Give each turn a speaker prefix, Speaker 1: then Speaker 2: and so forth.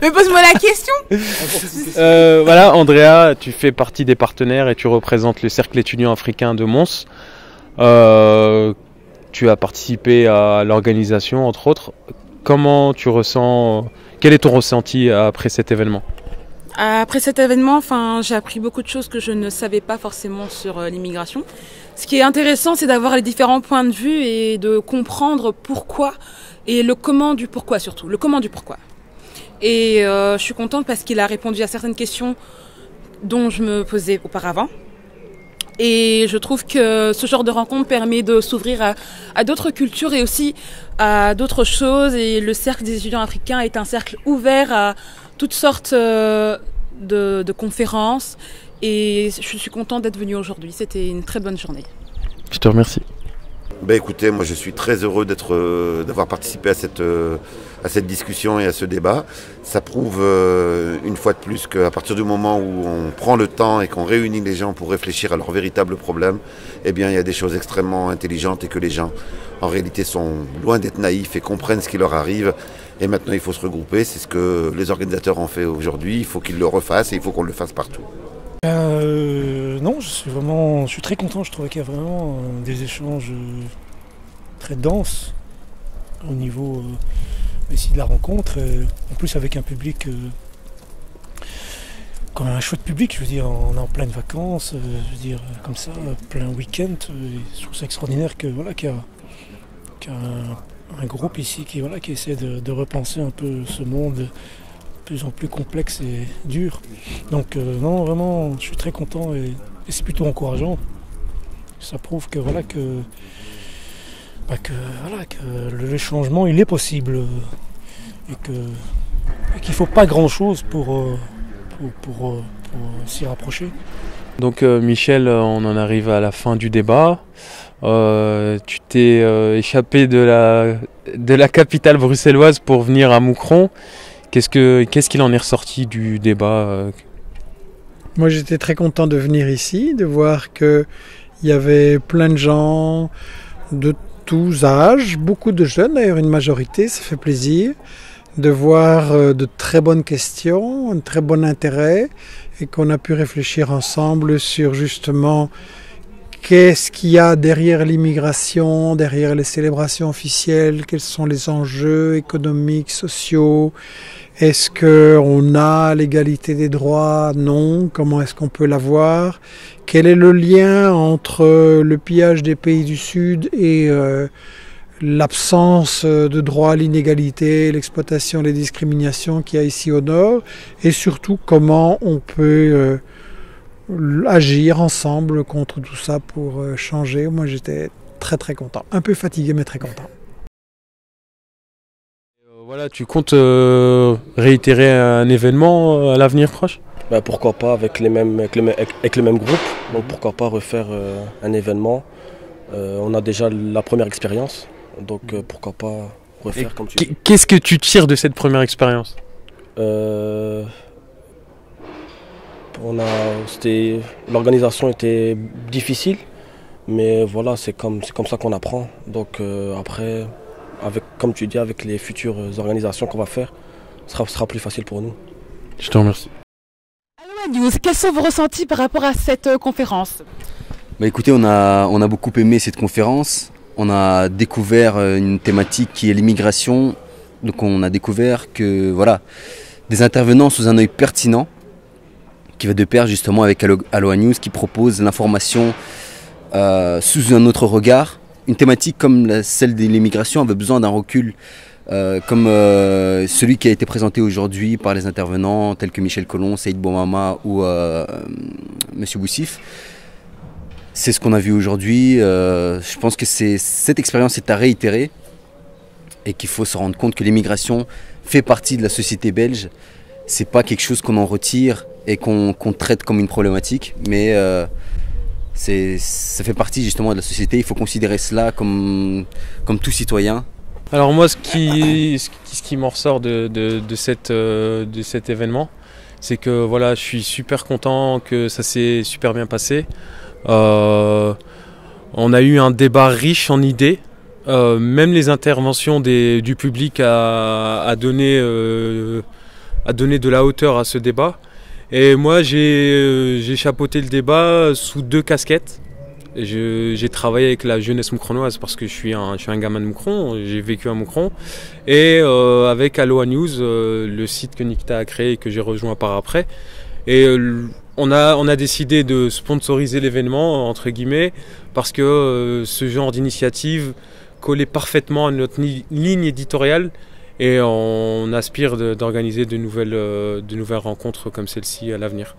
Speaker 1: Mais pose-moi la question.
Speaker 2: Voilà, Andrea, tu fais partie des partenaires et tu représentes le Cercle étudiant africain de Mons. Tu as participé à l'organisation, entre autres. Comment tu ressens, quel est ton ressenti après cet événement?
Speaker 1: Après cet événement, j'ai appris beaucoup de choses que je ne savais pas forcément sur l'immigration. Ce qui est intéressant, c'est d'avoir les différents points de vue et de comprendre pourquoi et le comment du pourquoi surtout, le comment du pourquoi. Et je suis contente parce qu'il a répondu à certaines questions dont je me posais auparavant. Et je trouve que ce genre de rencontre permet de s'ouvrir à d'autres cultures et aussi à d'autres choses. Et le cercle des étudiants africains est un cercle ouvert à toutes sortes de conférences. Et je suis contente d'être venue aujourd'hui. C'était une très bonne journée.
Speaker 2: Je te remercie.
Speaker 3: Écoutez, moi je suis très heureux d'avoir participé à cette discussion et à ce débat. Ça prouve une fois de plus qu'à partir du moment où on prend le temps et qu'on réunit les gens pour réfléchir à leurs véritables problèmes, eh bien il y a des choses extrêmement intelligentes et que les gens en réalité sont loin d'être naïfs et comprennent ce qui leur arrive. Et maintenant il faut se regrouper, c'est ce que les organisateurs ont fait aujourd'hui, il faut qu'ils le refassent et il faut qu'on le fasse partout.
Speaker 4: Non, je suis très content, je trouve qu'il y a vraiment des échanges très denses au niveau ici de la rencontre, en plus avec un public, quand même un chouette public, je veux dire, on est en pleine vacances, je veux dire, comme ça, plein week-end, je trouve ça extraordinaire qu'il y a un groupe ici qui essaie de repenser un peu ce monde de plus en plus complexe et dur. Donc non, vraiment, je suis très content et c'est plutôt encourageant. Ça prouve que le changement, il est possible et qu'il ne faut pas grand-chose pour s'y rapprocher.
Speaker 2: Donc Michel, on en arrive à la fin du débat. Tu t'es échappé de la capitale bruxelloise pour venir à Moucron. Qu'est-ce qu'il en est ressorti du débat?
Speaker 5: Moi j'étais très content de venir ici, de voir qu'il y avait plein de gens de tous âges, beaucoup de jeunes d'ailleurs, une majorité, ça fait plaisir. De voir de très bonnes questions, un très bon intérêt et qu'on a pu réfléchir ensemble sur justement qu'est-ce qu'il y a derrière l'immigration, derrière les célébrations officielles, quels sont les enjeux économiques, sociaux. Est-ce qu'on a l'égalité des droits? Non. Comment est-ce qu'on peut l'avoir? Quel est le lien entre le pillage des pays du Sud et l'absence de droit à l'inégalité, l'exploitation, les discriminations qu'il y a ici au Nord? Et surtout, comment on peut agir ensemble contre tout ça pour changer? Moi, j'étais très très content. Un peu fatigué, mais très content.
Speaker 2: Voilà, tu comptes réitérer un événement à l'avenir proche?
Speaker 6: Pourquoi pas avec le même groupe, donc pourquoi pas refaire un événement. On a déjà la première expérience, donc pourquoi pas refaire comme tu dis.
Speaker 2: Qu'est-ce que tu tires de cette première expérience?
Speaker 6: L'organisation était difficile, mais voilà, c'est comme ça qu'on apprend. Donc après, comme tu dis, avec les futures organisations qu'on va faire, ce sera plus facile pour nous.
Speaker 2: Je te remercie.
Speaker 1: Aloha News, quels sont vos ressentis par rapport à cette conférence?
Speaker 7: Écoutez, on a beaucoup aimé cette conférence. On a découvert une thématique qui est l'immigration. Donc on a découvert que des intervenants sous un œil pertinent, qui va de pair justement avec Aloha News, qui propose l'information sous un autre regard. Une thématique comme celle de l'immigration avait besoin d'un recul comme celui qui a été présenté aujourd'hui par les intervenants tels que Michel Colomb, Saïd Boumama ou M. Boussif. C'est ce qu'on a vu aujourd'hui. Je pense que cette expérience est à réitérer. et qu'il faut se rendre compte que l'immigration fait partie de la société belge. C'est pas quelque chose qu'on en retire et qu'on traite comme une problématique, mais ça fait partie justement de la société. Il faut considérer cela comme tout citoyen.
Speaker 2: Alors moi, ce qui m'en ressort de cet événement, c'est que voilà, je suis super content que ça s'est super bien passé. On a eu un débat riche en idées. Même les interventions du public a donné de la hauteur à ce débat. Et moi, j'ai chapeauté le débat sous 2 casquettes. J'ai travaillé avec la jeunesse moucronoise parce que je suis un gamin de Moucron, j'ai vécu à Moucron. Et avec Aloha News, le site que Nikita a créé et que j'ai rejoint par après. Et on a décidé de sponsoriser l'événement, entre guillemets, parce que ce genre d'initiative collait parfaitement à notre ligne éditoriale. Et on aspire d'organiser de nouvelles rencontres comme celle-ci à l'avenir.